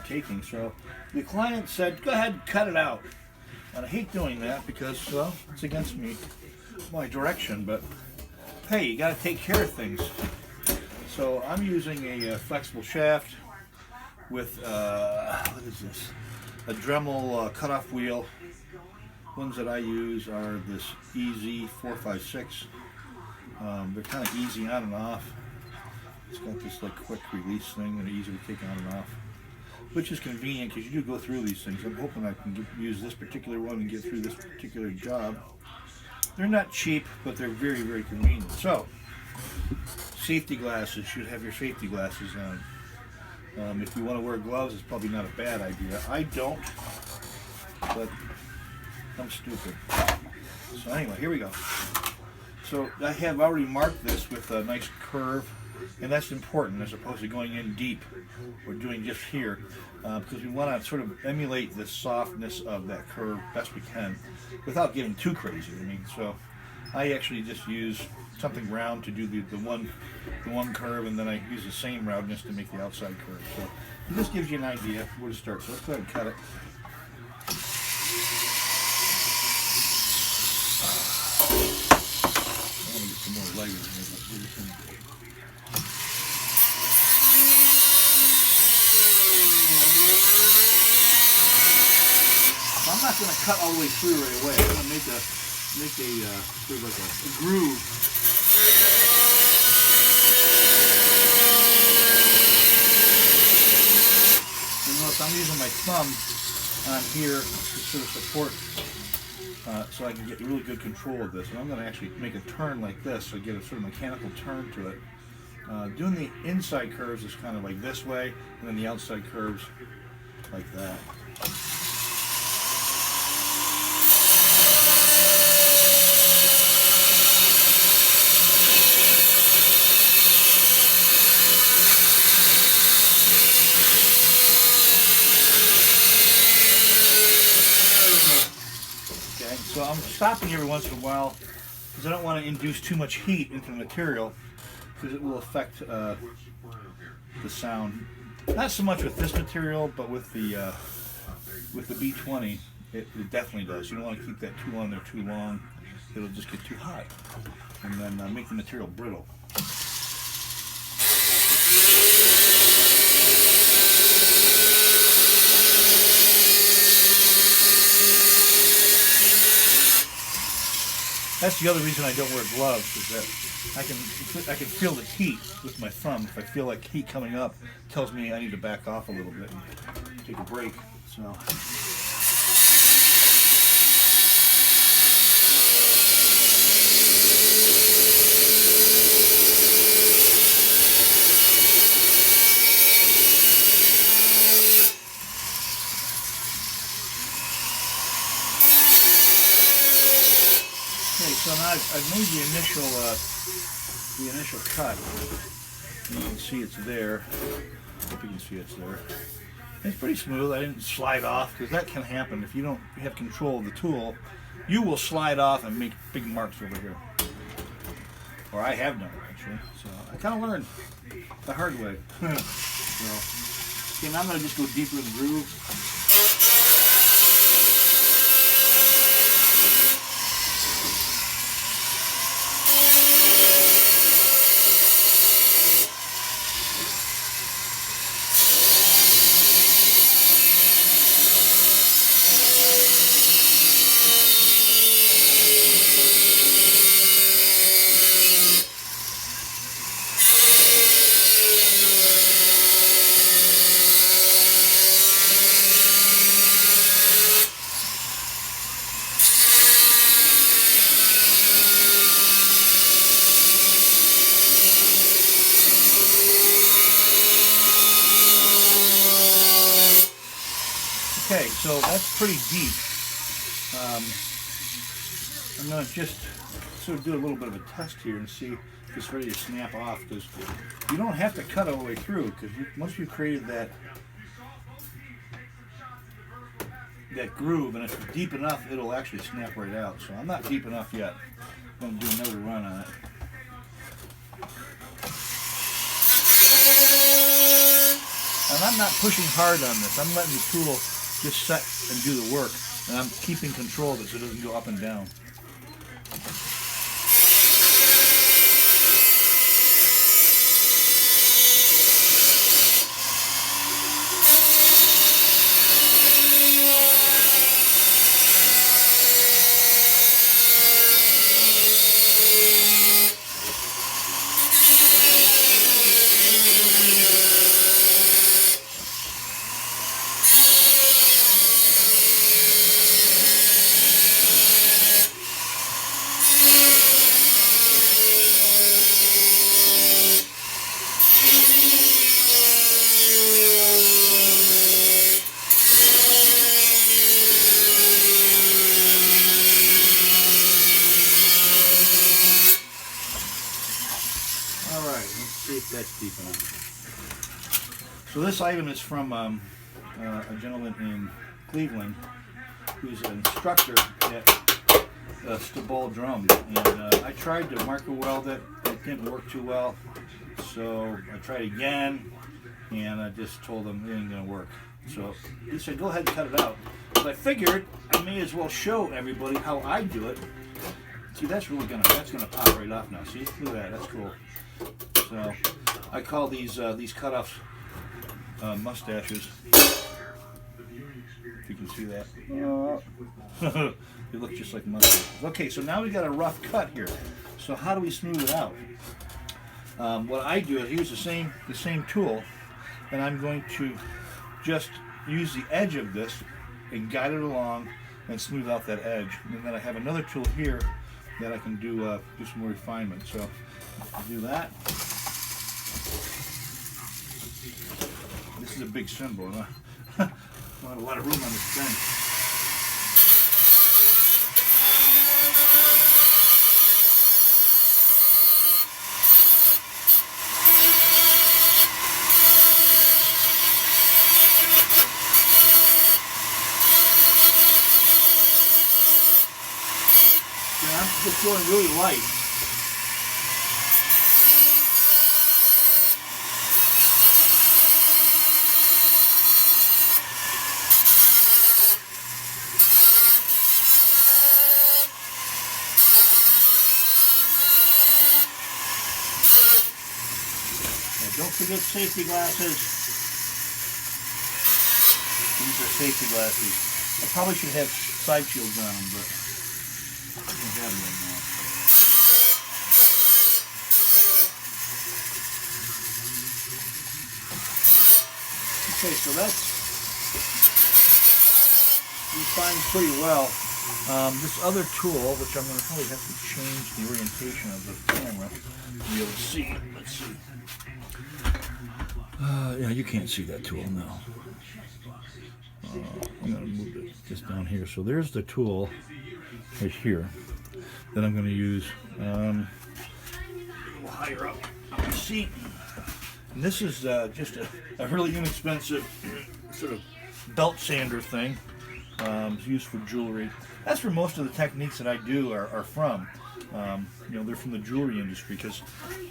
not taking. So the client said, go ahead and cut it out. And I hate doing that because, well, it's against my direction, but hey, you got to take care of things. So I'm using a flexible shaft with, what is this? A Dremel cutoff wheel. Ones that I use are this EZ 456. They're kind of easy on and off. It's got this like quick release thing and easy to take on and off, which is convenient because you do go through these things. I'm hoping I can use this particular one and get through this particular job. They're not cheap, but they're very, very convenient. So, safety glasses. You should have your safety glasses on. If you want to wear gloves, it's probably not a bad idea. I don't, but I'm stupid. So anyway, here we go. So I have already marked this with a nice curve, and that's important as opposed to going in deep. We're doing just here because we want to sort of emulate the softness of that curve best we can without getting too crazy. I mean, so I actually just use something round to do the one curve, and then I use the same roundness to make the outside curve. So this gives you an idea where to start. So let's go ahead and cut it. I want to get some more layers in here. I'm not going to cut all the way through right away. I'm going to make a sort of like a groove. And notice I'm using my thumb on here to sort of support, so I can get really good control of this. And I'm going to actually make a turn like this, so I get a sort of mechanical turn to it. Doing the inside curves is kind of like this way, and then the outside curves like that. So I'm stopping every once in a while because I don't want to induce too much heat into the material because it will affect the sound. Not so much with this material, but with the B20, it definitely does. You don't want to keep that tool on there too long; it'll just get too hot, and then make the material brittle. That's the other reason I don't wear gloves, is that I can feel the heat with my thumb. If I feel like heat coming up, it tells me I need to back off a little bit and take a break. So. So now I've made the initial cut. You can see it's there. Hope you can see it's there. It's pretty smooth. I didn't slide off because that can happen if you don't have control of the tool. You will slide off and make big marks over here. Or I have done it actually. So I kind of learned the hard way. So, okay, now I'm going to just go deeper in the groove. Okay, so that's pretty deep. I'm going to just sort of do a little bit of a test here and see if it's ready to snap off, because you don't have to cut all the way through, because once you've created that groove, and if it's deep enough, it'll actually snap right out. So I'm not deep enough yet. I'm going to do another run on it. And I'm not pushing hard on this. I'm letting the tool just set and do the work. And I'm keeping control of it so it doesn't go up and down. See if that's deep enough. So this item is from a gentleman in Cleveland who's an instructor at Cymbal drums, and I tried to marker weld it. It didn't work too well, so I tried again, and I just told him it ain't gonna work. So he said, "Go ahead and cut it out." But I figured I may as well show everybody how I do it. See, that's gonna pop right off now. See, look at that. That's cool. So I call these cutoffs mustaches. If you can see that. They look just like mustaches. Okay, so now we got a rough cut here. So how do we smooth it out? What I do is use the same tool, and I'm going to just use the edge of this and guide it along and smooth out that edge. And then I have another tool here that I can do some more refinement. So I'll do that. This is a big cymbal. I don't have a lot of room on this bench. Yeah, I'm just going really light. Don't forget safety glasses. These are safety glasses. I probably should have side shields on them, but I don't have them right now. Okay, so that's refined pretty well. This other tool, which I'm going to probably have to change the orientation of the camera to be able to see it. Let's see. Yeah, you can't see that tool now. I'm going to move it just down here. So there's the tool right here that I'm going to use a little higher up on the seat. And this is just a really inexpensive sort of belt sander thing. It's used for jewelry. That's where most of the techniques that I do are from. You know, they're from the jewelry industry because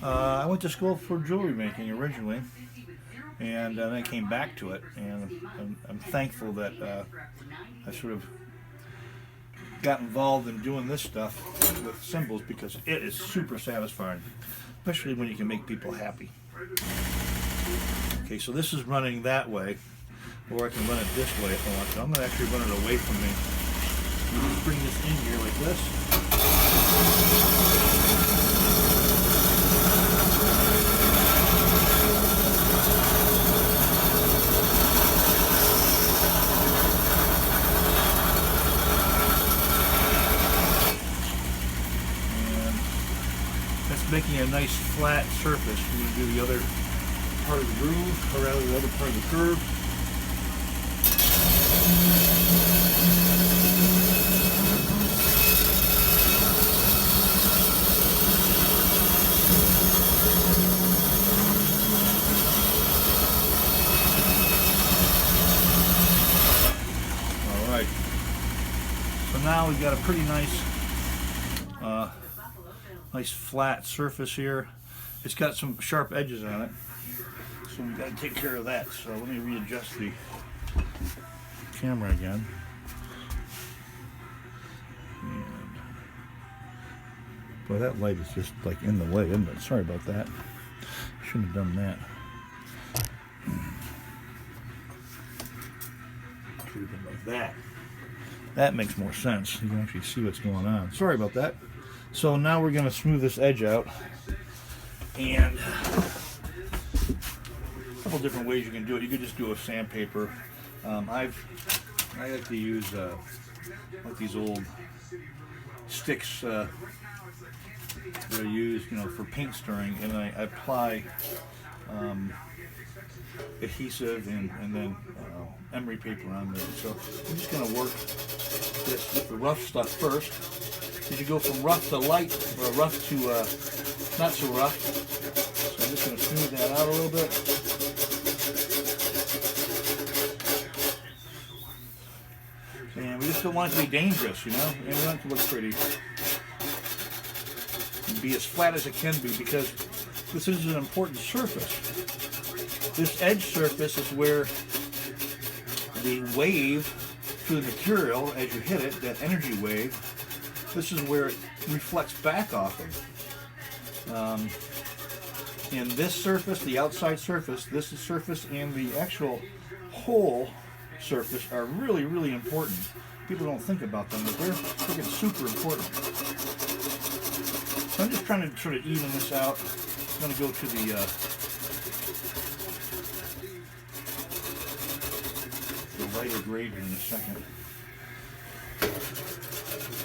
I went to school for jewelry making originally. And then I came back to it, and I'm thankful that I sort of got involved in doing this stuff with cymbals because it is super satisfying, especially when you can make people happy. Okay, so this is running that way, or I can run it this way if I want to. I'm going to actually run it away from me. You just bring this in here like this. Making a nice flat surface. We're going to do the other part of the groove, or rather the other part of the curve. All right. So now we've got a pretty nice flat surface here. It's got some sharp edges on it. So we got to take care of that. So let me readjust the camera again. And, boy, that light is just like in the way, isn't it? Sorry about that. Shouldn't have done that. Should have been like that. That makes more sense. You can actually see what's going on. Sorry about that. So now we're going to smooth this edge out. And a couple different ways you can do it. You could just do it with sandpaper. I like to use like these old sticks that are used, for paint stirring, and I apply adhesive and then emery paper on there. So I'm just going to work this with the rough stuff first. As you go from rough to light, or rough to not so rough. So I'm just going to smooth that out a little bit. And we just don't want it to be dangerous, and we want it to look pretty. And be as flat as it can be, because this is an important surface. This edge surface is where the wave through the material, as you hit it, that energy wave, this is where it reflects back off of. And this surface, the outside surface, this surface, and the actual hole surface are really, really important. People don't think about them, but they're freaking super important. So I'm just trying to sort of even this out. I'm going to go to the lighter grade here in a second.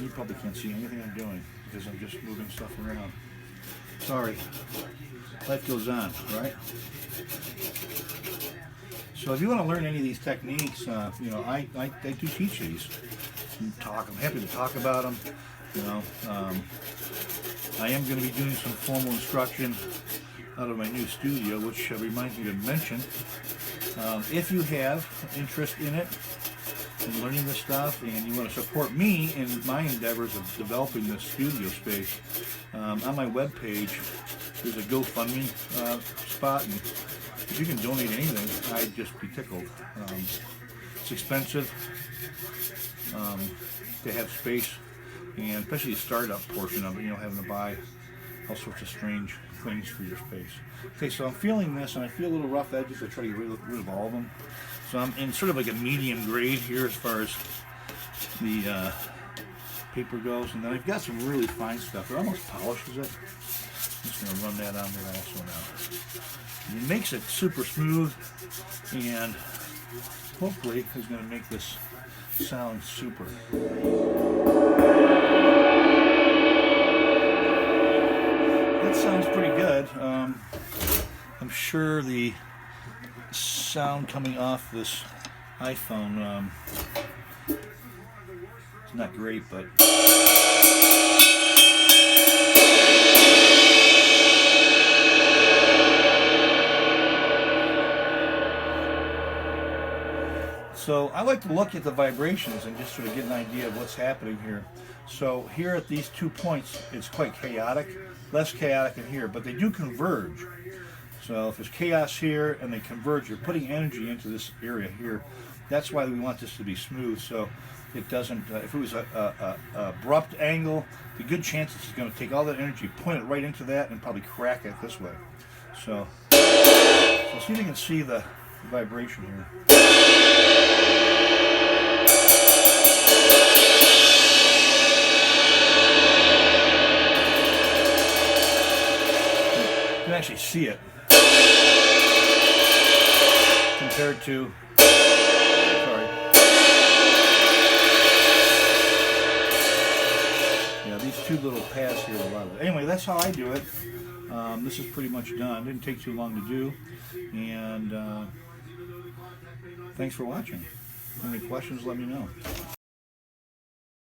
You probably can't see anything I'm doing because I'm just moving stuff around. Sorry. Life goes on, right? So if you want to learn any of these techniques, I do teach these. I'm happy to talk about them. I am going to be doing some formal instruction out of my new studio, which reminds me to mention, if you have interest in it, in learning this stuff, and you want to support me in my endeavors of developing this studio space, on my webpage, there's a GoFundMe spot, and if you can donate anything, I'd just be tickled. It's expensive to have space, and especially the startup portion of it, having to buy all sorts of strange things for your space. Okay, so I'm feeling this, and I feel a little rough edges. I try to get rid of all of them. So I'm in sort of like a medium grade here as far as the paper goes, and then I've got some really fine stuff. It almost polishes it. I'm just going to run that on there also now. And it makes it super smooth, and hopefully is going to make this sound super. That sounds pretty good. I'm sure the sound coming off this iPhone is not great, but so I like to look at the vibrations and just sort of get an idea of what's happening here. So here at these 2 points, it's quite chaotic, less chaotic in here, but they do converge. So if there's chaos here and they converge, you're putting energy into this area here. That's why we want this to be smooth, so it doesn't, if it was a abrupt angle, the good chance it's going to take all that energy, point it right into that, and probably crack it this way. So see if you can see the vibration here. You can actually see it. Compared to, these two little pads here are a lot of it. Anyway, that's how I do it. This is pretty much done. Didn't take too long to do. And thanks for watching. Any questions, let me know.